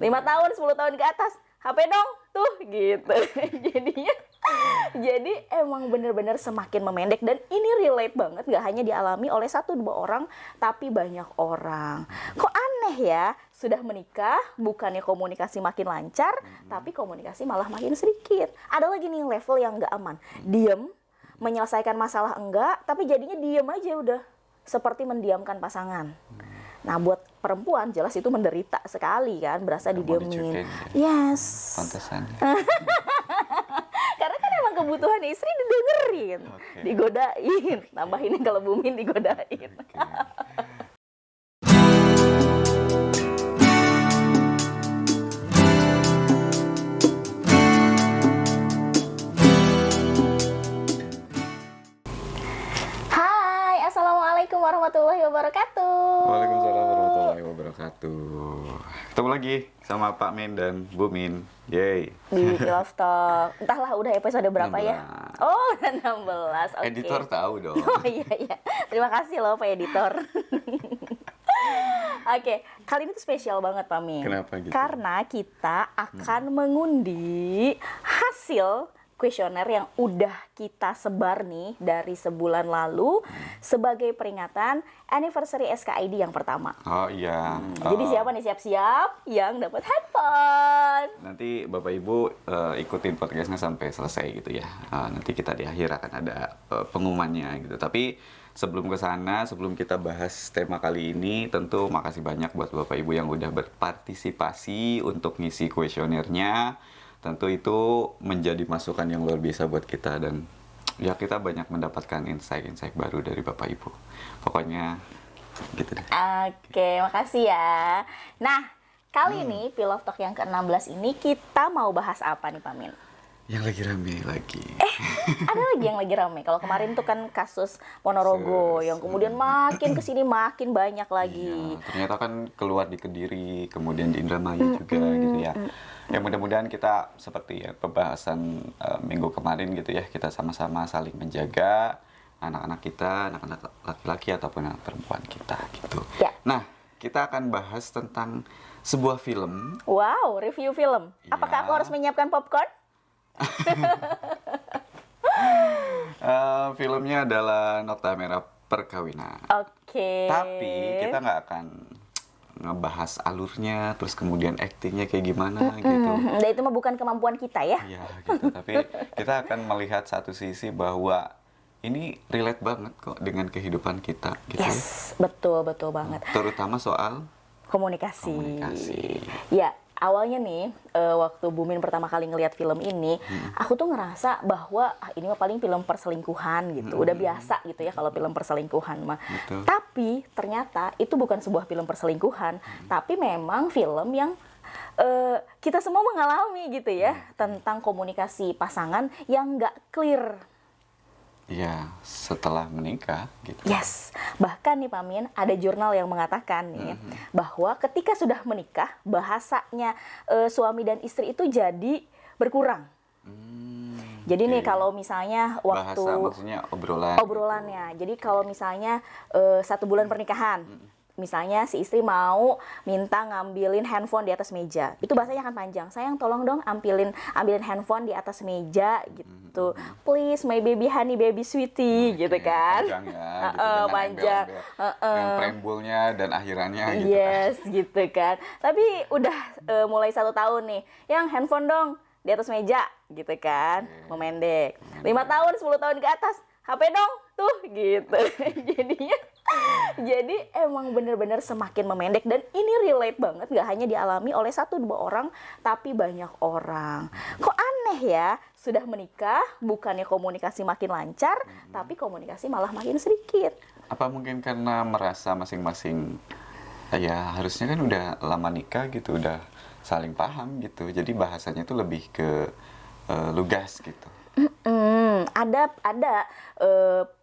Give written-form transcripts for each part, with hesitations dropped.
5 tahun, 10 tahun ke atas, HP dong, tuh gitu. Jadinya, jadi emang bener-bener semakin memendek dan ini relate banget, nggak hanya dialami oleh 1-2 orang, tapi banyak orang. Kok aneh ya, sudah menikah, bukannya komunikasi makin lancar, tapi komunikasi malah makin sedikit. Ada lagi nih level yang nggak aman, diem, menyelesaikan masalah enggak, tapi jadinya diem aja udah, seperti mendiamkan pasangan. Nah, buat perempuan jelas itu menderita sekali kan, berasa didiemin. Yes. Pantesan. Karena kan emang kebutuhan istri didengerin, Oke. digodain. Nambahin kalau Bumin digodain. Oke. Hai, Assalamualaikum warahmatullahi wabarakatuh. Waalaikumsalam warahmatullahi wabarakatuh. Ketemu lagi sama Pak Min dan Bu Min. Yeay. Di Love Talk. Entahlah udah episode berapa ya? 16. Oh, udah 16. Oke. Editor tahu dong. Oh iya iya. Terima kasih loh Pak Editor. Oke, kali ini tuh spesial banget Pak Min. Kenapa gitu? Karena kita akan mengundi hasil kuesioner yang udah kita sebar nih dari sebulan lalu sebagai peringatan anniversary SKID yang pertama. Oh iya. Jadi siapa nih siap-siap yang dapat handphone? Nanti Bapak Ibu ikutin podcastnya sampai selesai gitu ya. Nanti kita di akhir akan ada pengumumannya gitu. Tapi sebelum ke sana, sebelum kita bahas tema kali ini, tentu makasih banyak buat Bapak Ibu yang udah berpartisipasi untuk ngisi kuesionernya. Tentu itu menjadi masukan yang luar biasa buat kita dan ya kita banyak mendapatkan insight-insight baru dari Bapak Ibu. Pokoknya gitu deh. Oke, makasih ya. Nah, kali ini Pilov Talk yang ke-16 ini kita mau bahas apa nih Pak Min? Yang lagi rame lagi. Ada lagi yang lagi rame. Kalau kemarin tuh kan kasus Ponorogo yang kemudian makin kesini makin banyak lagi. Iya, ternyata kan keluar di Kediri, kemudian di Indramayu juga gitu ya. Ya mudah-mudahan kita seperti ya pembahasan minggu kemarin gitu ya, kita sama-sama saling menjaga anak-anak kita, anak-anak laki-laki ataupun anak perempuan kita gitu. Ya. Nah, kita akan bahas tentang sebuah film. Wow, review film. Apakah Iya. aku harus menyiapkan popcorn? Filmnya adalah Nota Merah Perkawinan. Oke. Tapi kita nggak akan ngebahas alurnya, terus kemudian aktingnya kayak gimana gitu. Dan itu mah bukan kemampuan kita ya. Iya gitu. Tapi kita akan melihat satu sisi bahwa ini relate banget kok dengan kehidupan kita gitu. Yes, betul banget. Terutama soal Komunikasi. komunikasi. Ya, awalnya nih waktu Bumin pertama kali ngelihat film ini, aku tuh ngerasa bahwa ini mah paling film perselingkuhan gitu. Udah biasa gitu ya kalau film perselingkuhan mah. Betul. Tapi ternyata itu bukan sebuah film perselingkuhan, tapi memang film yang kita semua mengalami gitu ya, tentang komunikasi pasangan yang nggak clear. Iya, setelah menikah gitu. Yes, bahkan nih Pak Min, ada jurnal yang mengatakan nih bahwa ketika sudah menikah, bahasanya suami dan istri itu jadi berkurang. Jadi nih Oke. kalau misalnya waktu Bahasa maksudnya obrolan. obrolannya, jadi kalau misalnya 1 bulan pernikahan, misalnya si istri mau minta ngambilin handphone di atas meja, itu bahasanya akan panjang. Sayang tolong dong ambilin handphone di atas meja gitu. Please my baby honey baby sweetie gitu Oke, kan. panjang ya, gitu, dengan Panjang. embel-embel, dengan preambulnya dan akhirannya gitu. Yes, gitu kan. Tapi udah mulai 1 tahun nih, yang handphone dong di atas meja gitu kan, memendek. 5 tahun, 10 tahun ke atas, HP dong tuh gitu. Jadi emang bener-bener semakin memendek dan ini relate banget, nggak hanya dialami oleh 1-2 orang, tapi banyak orang. Kok aneh ya, sudah menikah, bukannya komunikasi makin lancar, tapi komunikasi malah makin sedikit. Apa mungkin karena merasa masing-masing ya harusnya kan udah lama nikah gitu, udah saling paham gitu. Jadi bahasanya itu lebih ke lugas gitu. Ada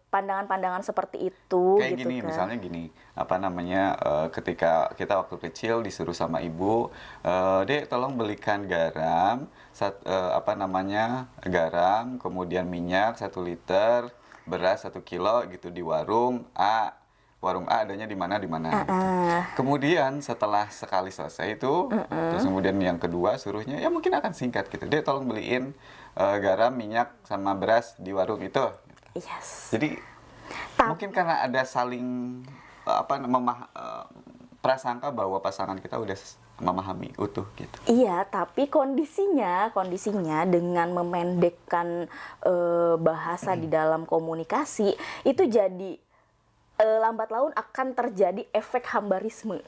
pandangan-pandangan seperti itu Kayak gitu gini, kan. misalnya gini, apa namanya, ketika kita waktu kecil disuruh sama ibu, Dek tolong belikan garam, garam, kemudian minyak 1 liter, beras 1 kilo gitu di warung A. warung A adanya di mana di mana. Gitu. Kemudian setelah sekali selesai itu, terus kemudian yang kedua suruhnya ya mungkin akan singkat gitu. Dia tolong beliin garam, minyak sama beras di warung itu. Gitu. Yes. Jadi mungkin karena ada saling prasangka bahwa pasangan kita udah memahami utuh gitu. Iya, tapi kondisinya dengan memendekkan bahasa di dalam komunikasi itu jadi lambat laun akan terjadi efek hambarisme.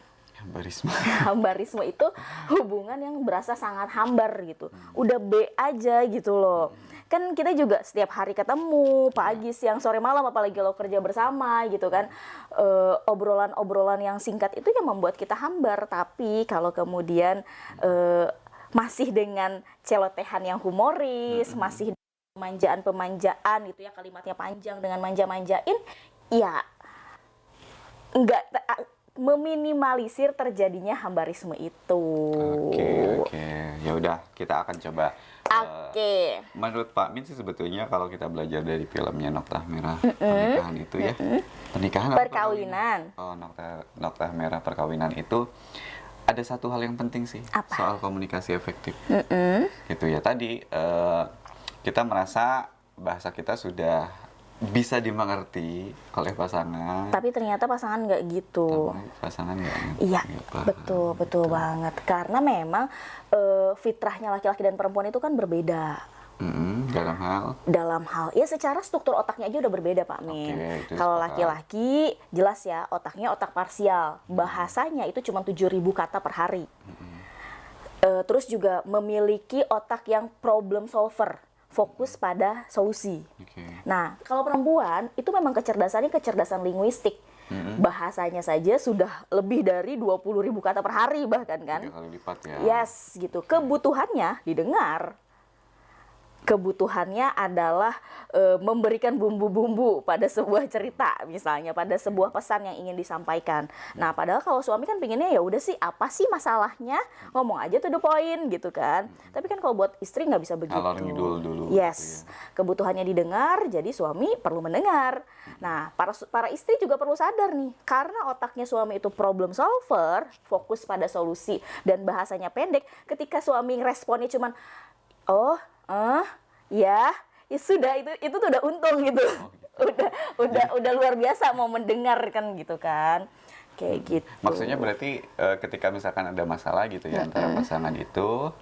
Hambarisme itu hubungan yang berasa sangat hambar gitu. Udah B aja gitu loh. Kan kita juga setiap hari ketemu, pagi, siang, sore, malam, apalagi kalau kerja bersama gitu kan. Obrolan-obrolan yang singkat itu yang membuat kita hambar. Tapi kalau kemudian masih dengan celotehan yang humoris, masih pemanjaan-pemanjaan gitu ya, kalimatnya panjang dengan manja-manjain, ya enggak meminimalisir terjadinya hambarisme itu. Oke. Ya udah, kita akan coba. Oke. Menurut Pak Min sih sebetulnya kalau kita belajar dari filmnya Noktah Merah Pernikahan itu ya. Pernikahan atau Perkawinan. Oh, Noktah Merah Perkawinan itu ada satu hal yang penting sih. Apa? Soal komunikasi efektif. Gitu ya. Tadi kita merasa bahasa kita sudah bisa dimengerti oleh pasangan. Tapi ternyata pasangan nggak gitu. Tapi pasangan nggak. Iya, paham. betul banget. Karena memang fitrahnya laki-laki dan perempuan itu kan berbeda. Dalam hal Ya secara struktur otaknya aja udah berbeda, Pak Min. Oke, itu Kalau sepakat. laki-laki jelas ya otaknya otak parsial. Bahasanya itu cuma 7.000 kata per hari. Terus juga memiliki otak yang problem solver, fokus pada solusi. Oke. Nah, kalau perempuan itu memang kecerdasannya kecerdasan linguistik. Bahasanya saja sudah lebih dari 20.000 kata per hari bahkan kan. 3 kali lipat ya. Yes, gitu. Kebutuhannya didengar. Kebutuhannya adalah memberikan bumbu-bumbu pada sebuah cerita, misalnya pada sebuah pesan yang ingin disampaikan. Nah, padahal kalau suami kan pinginnya ya udah sih, apa sih masalahnya, ngomong aja to the point gitu kan. Tapi kan kalau buat istri nggak bisa begitu. Ngalor ngidul dulu. Yes, kebutuhannya didengar, jadi suami perlu mendengar. Nah, para istri juga perlu sadar nih, karena otaknya suami itu problem solver, fokus pada solusi dan bahasanya pendek. Ketika suami responnya cuman ya sudah, itu tuh udah untung gitu. Udah luar biasa mau mendengarkan gitu kan. Kayak gitu. Maksudnya berarti ketika misalkan ada masalah gitu ya antara pasangan itu,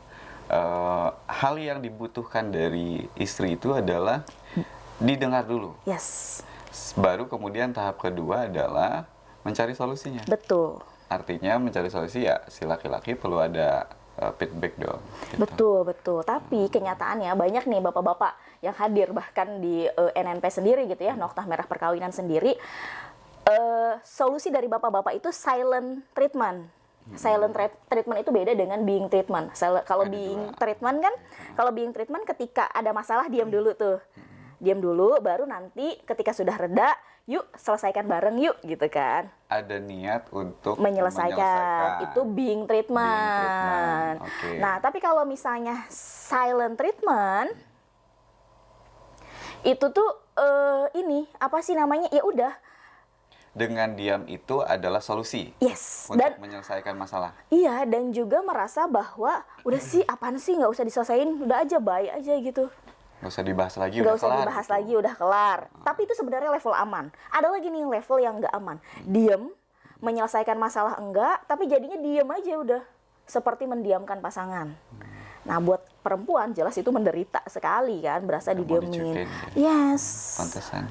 hal yang dibutuhkan dari istri itu adalah didengar dulu. Yes. Baru kemudian tahap kedua adalah mencari solusinya. Betul. Artinya mencari solusi ya si laki-laki perlu ada feedback dong. Gitu. Betul. Tapi kenyataannya banyak nih bapak-bapak yang hadir bahkan di NNP sendiri gitu ya, Noktah Merah Perkawinan sendiri. Solusi dari bapak-bapak itu silent treatment. Silent treatment itu beda dengan being treatment. Kalau being treatment kan, kalau being treatment ketika ada masalah diam dulu tuh. Diam dulu, baru nanti ketika sudah reda, yuk selesaikan bareng yuk gitu kan. Ada niat untuk menyelesaikan. Itu being treatment. Okay. Nah, tapi kalau misalnya silent treatment itu tuh ini apa sih namanya? Ya udah. Dengan diam itu adalah solusi. Yes. Untuk Dan menyelesaikan masalah. iya, dan juga merasa bahwa udah sih apaan sih, nggak usah diselesain, udah aja baik aja gitu. Nggak usah dibahas lagi, Nggak udah usah kelar. dibahas gitu. lagi, udah kelar. Tapi itu sebenarnya level aman. Ada lagi nih level yang nggak aman. Diem, menyelesaikan masalah enggak, tapi jadinya diem aja udah. Seperti mendiamkan pasangan. Nah, buat perempuan jelas itu menderita sekali kan, berasa Nggak mau didiemin. dicuekin, Yes. Pantesan.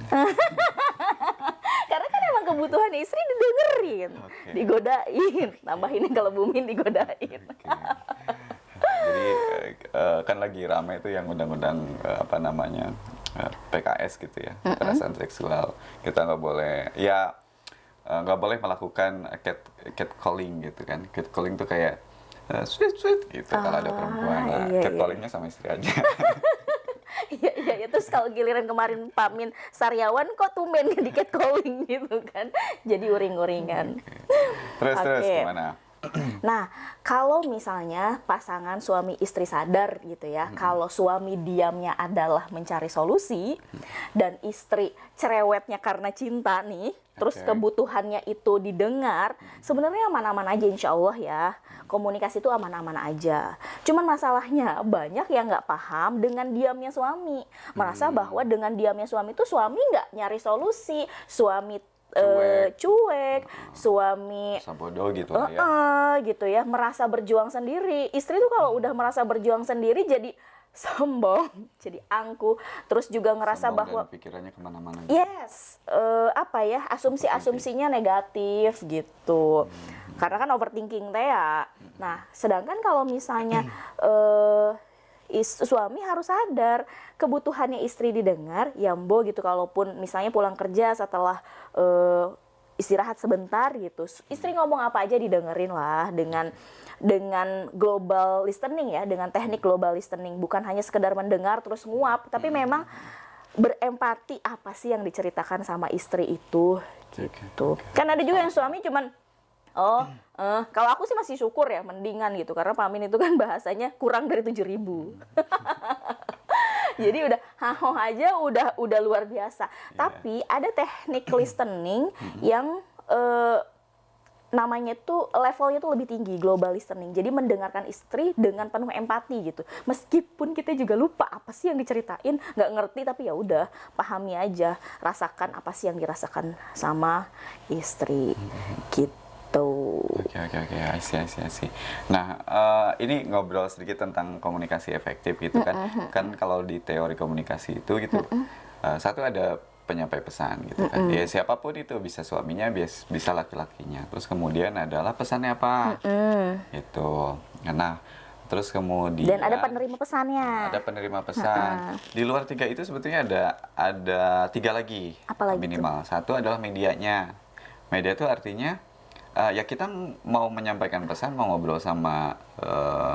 Karena kan emang kebutuhan istri didengerin, Oke. digodain. Tambahin kalau bumin digodain. Oke. Jadi kan lagi rame itu yang undang-undang PKS gitu ya, kekerasan seksual. Kita nggak boleh nggak boleh melakukan catcalling gitu kan. Catcalling tuh kayak sweet gitu kalau ada perempuan. Nah, iya. catcallingnya sama istri aja. Iya. Terus kalau giliran kemarin Pak Min Saryawan kok tumben di catcalling gitu kan. Jadi uring-uringan. Terus Oke. gimana? Nah, kalau misalnya pasangan suami istri sadar gitu ya, kalau suami diamnya adalah mencari solusi dan istri cerewetnya karena cinta nih, terus Oke. kebutuhannya itu didengar, sebenarnya aman-aman aja insya Allah ya. Komunikasi itu aman-aman aja. Cuman masalahnya banyak yang nggak paham dengan diamnya suami. Merasa bahwa dengan diamnya suami itu suami nggak nyari solusi, suami cuek, suami Masa bodoh gitu lah ya. gitu ya, merasa berjuang sendiri. Istri tuh kalau udah merasa berjuang sendiri jadi sombong, jadi angkuh, terus juga ngerasa Sombong bahwa dan pikirannya kemana-mana. yes, apa ya, asumsi-asumsinya negatif gitu. Karena kan overthinking teh ya. Nah, sedangkan kalau misalnya suami harus sadar kebutuhannya istri didengar, ya Mbo gitu. Kalaupun misalnya pulang kerja setelah istirahat sebentar gitu, istri ngomong apa aja didengerin lah dengan global listening ya, dengan teknik global listening, bukan hanya sekedar mendengar terus nguap, tapi memang berempati apa sih yang diceritakan sama istri itu gitu. Kan ada juga yang suami cuman kalau aku sih masih syukur ya, mendingan gitu, karena Pamin itu kan bahasanya kurang dari 7.000. Jadi udah haho aja udah luar biasa. Tapi ada teknik listening yang namanya tuh levelnya tuh lebih tinggi, global listening. Jadi mendengarkan istri dengan penuh empati gitu. Meskipun kita juga lupa apa sih yang diceritain, nggak ngerti, tapi ya udah pahami aja, rasakan apa sih yang dirasakan sama istri gitu. Oke, I see. Nah, ini ngobrol sedikit tentang komunikasi efektif gitu kan. Kan kalau di teori komunikasi itu gitu, satu ada penyampai pesan gitu kan. Ya siapapun itu, bisa suaminya, bisa laki-lakinya. Terus kemudian adalah pesannya apa? Gitu. Nah, terus kemudian Dan ada penerima pesannya. ada penerima pesan. Di luar tiga itu sebetulnya ada tiga lagi Apalagi minimal. Satu adalah medianya. Media itu artinya ya kita mau menyampaikan pesan, mau ngobrol sama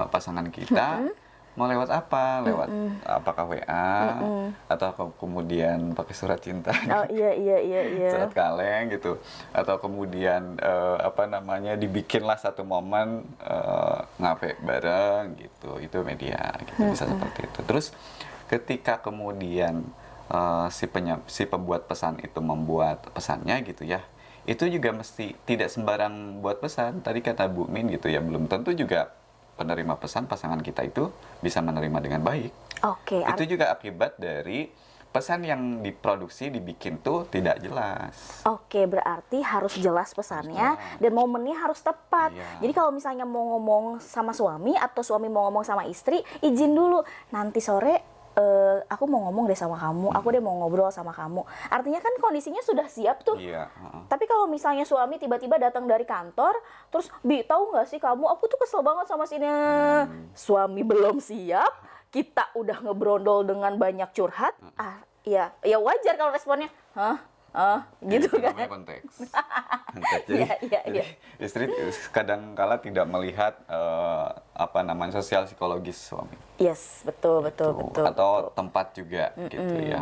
pasangan kita, mau lewat apa? Lewat apakah WA atau kemudian pakai surat cinta, Oh iya. surat kaleng gitu, atau kemudian apa namanya, dibikinlah satu momen ngape bareng gitu, itu media gitu, bisa seperti itu. Terus ketika kemudian si pembuat pesan itu membuat pesannya gitu ya, itu juga mesti tidak sembarang buat pesan. Tadi kata Bu Min gitu ya, belum tentu juga penerima pesan pasangan kita itu bisa menerima dengan baik. Oke, Itu juga akibat dari pesan yang diproduksi, dibikin tuh tidak jelas. Oke, berarti harus jelas pesannya jelas. dan momennya harus tepat. Iya. Jadi kalau misalnya mau ngomong sama suami atau suami mau ngomong sama istri, izin dulu. Nanti sore aku mau ngomong deh sama kamu, aku deh mau ngobrol sama kamu. Artinya kan kondisinya sudah siap tuh. Iya. Tapi kalau misalnya suami tiba-tiba datang dari kantor, terus tahu nggak sih kamu, aku tuh kesel banget sama sini. Suami belum siap, kita udah ngebrondol dengan banyak curhat. Ya wajar kalau responnya, gitu Itu kan? namanya konteks. Jadi, Iya. istri kadang kala tidak melihat apa namanya, sosial psikologis suami. Yes, betul. Atau tempat juga gitu ya.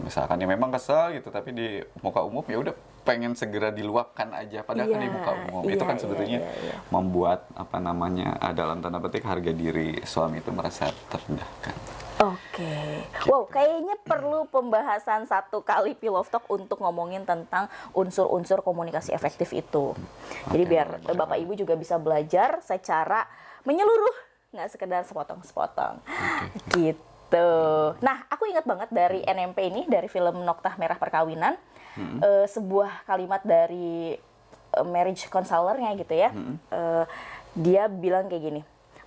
Misalkan ya memang kesel gitu, tapi di muka umum ya udah pengen segera diluapkan aja, padahal kan di muka umum itu kan sebetulnya membuat apa namanya, dalam tanda petik harga diri suami itu merasa terendahkan. Oke. Wow, kayaknya perlu pembahasan satu kali Pillow Talk untuk ngomongin tentang unsur-unsur komunikasi efektif itu. Jadi biar boleh. Bapak Ibu juga bisa belajar secara menyeluruh, nggak sekedar sepotong-sepotong. Gitu. Nah, aku ingat banget dari NMP ini, dari film Noktah Merah Perkawinan, sebuah kalimat dari marriage counselor-nya gitu ya. Dia bilang kayak gini,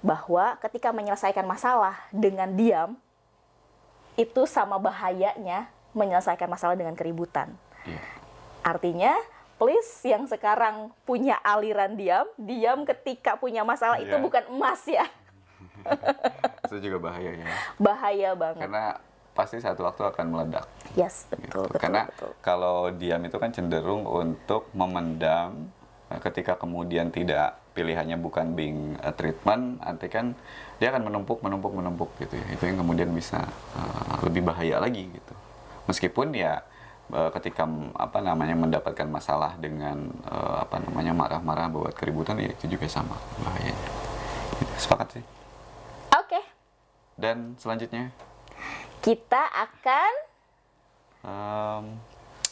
bahwa ketika menyelesaikan masalah dengan diam, itu sama bahayanya menyelesaikan masalah dengan keributan. Iya. Artinya, please yang sekarang punya aliran diam ketika punya masalah itu bukan emas ya. Itu juga bahaya ya. Bahaya banget. Karena pasti satu waktu akan meledak. Yes, betul. Karena kalau diam itu kan cenderung untuk memendam. Ketika kemudian tidak, pilihannya bukan being treatment, nanti kan dia akan menumpuk gitu ya. Itu yang kemudian bisa lebih bahaya lagi gitu. Meskipun ya ketika mendapatkan masalah dengan marah-marah buat keributan, ya itu juga sama bahayanya. Sepakat sih. Oke. Dan selanjutnya Kita akan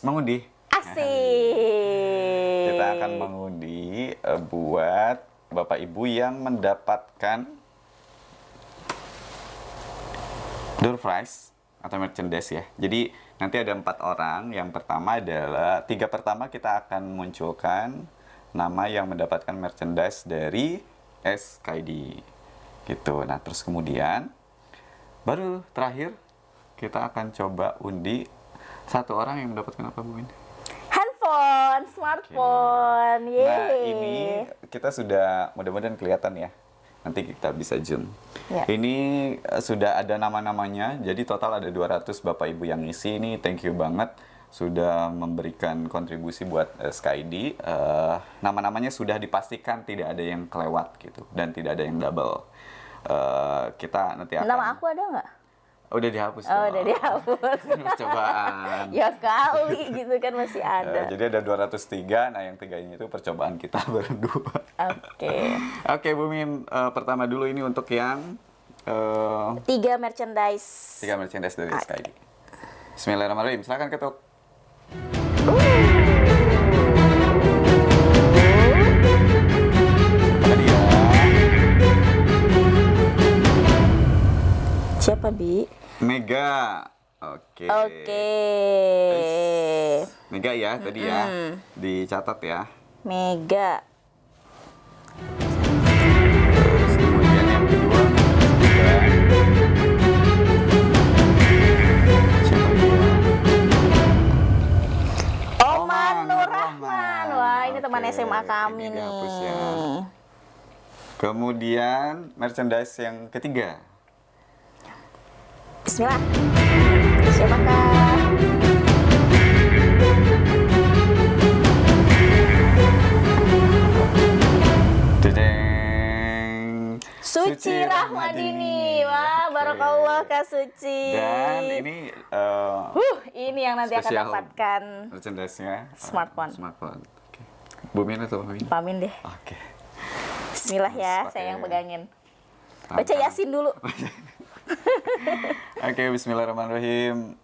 mengundi. asik. Kita akan mengundi buat Bapak Ibu yang mendapatkan door prize atau merchandise ya. Jadi nanti ada 4 orang. Yang pertama adalah 3 pertama kita akan munculkan nama yang mendapatkan merchandise dari SKID gitu. Nah terus kemudian baru terakhir kita akan coba undi 1 orang yang mendapatkan apa, Bu Min? Handphone, smartphone. Yeay. Nah ini kita sudah, mudah-mudahan kelihatan ya. Nanti kita bisa zoom. Ya. Ini sudah ada nama-namanya. Jadi total ada 200 Bapak Ibu yang ngisi. Ini thank you banget sudah memberikan kontribusi buat SKID. Nama-namanya sudah dipastikan tidak ada yang kelewat gitu dan tidak ada yang double. Kita nanti akan. Nama aku ada nggak? Udah dihapus. Oh, dong. udah dihapus. Percobaan. Ya kali gitu kan masih ada. Jadi ada 203. Nah yang 3 ini tuh percobaan kita berdua. Oke. Oke, Bu Min, pertama dulu ini untuk yang 3 merchandise. 3 merchandise dari SKID. Bismillahirrahmanirrahim. Silakan ketuk. Hadiah. Siapa, Bi? Mega. Oke. Oke. Mega ya tadi ya. Dicatat ya. Mega. Terus kemudian yang kedua Mega. Siapa dia? Oman Nur Nur Rahman. Rahman. Wah, ini teman Oke, SMA kami ini nih. dihapus ya. Kemudian merchandise yang ketiga. Bismillah. Siapakah? Dedeng. Suci Rahmadini. Wah, barakallah Kak Suci. Dan ini Ini yang nanti akan spesial dapatkan merchandise-nya Smartphone. Smartphone. Oke. Bu Min atau Pak Min? Pamin deh. Oke. Bismillah ya, Pakai- saya yang pegangin. Tangan. Baca Yasin dulu. Oke, bismillahirrahmanirrahim.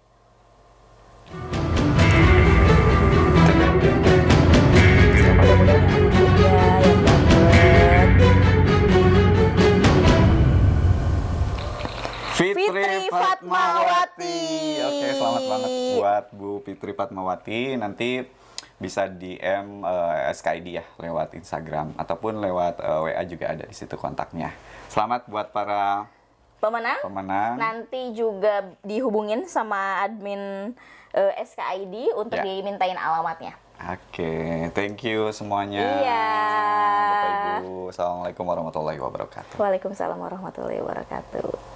Mudah-mudahan yang duduk ya, yang dapet. Fitri Fatmawati. Oke, selamat banget buat Bu Fitri Fatmawati. Nanti bisa DM SKID ya lewat Instagram ataupun lewat WA juga ada di situ kontaknya. Selamat buat para Pemenang pemenang. nanti juga dihubungin sama admin SKID untuk Ya. dimintain alamatnya. Oke, thank you semuanya. Iya. Bapak Ibu, Assalamualaikum warahmatullahi wabarakatuh. Waalaikumsalam warahmatullahi wabarakatuh.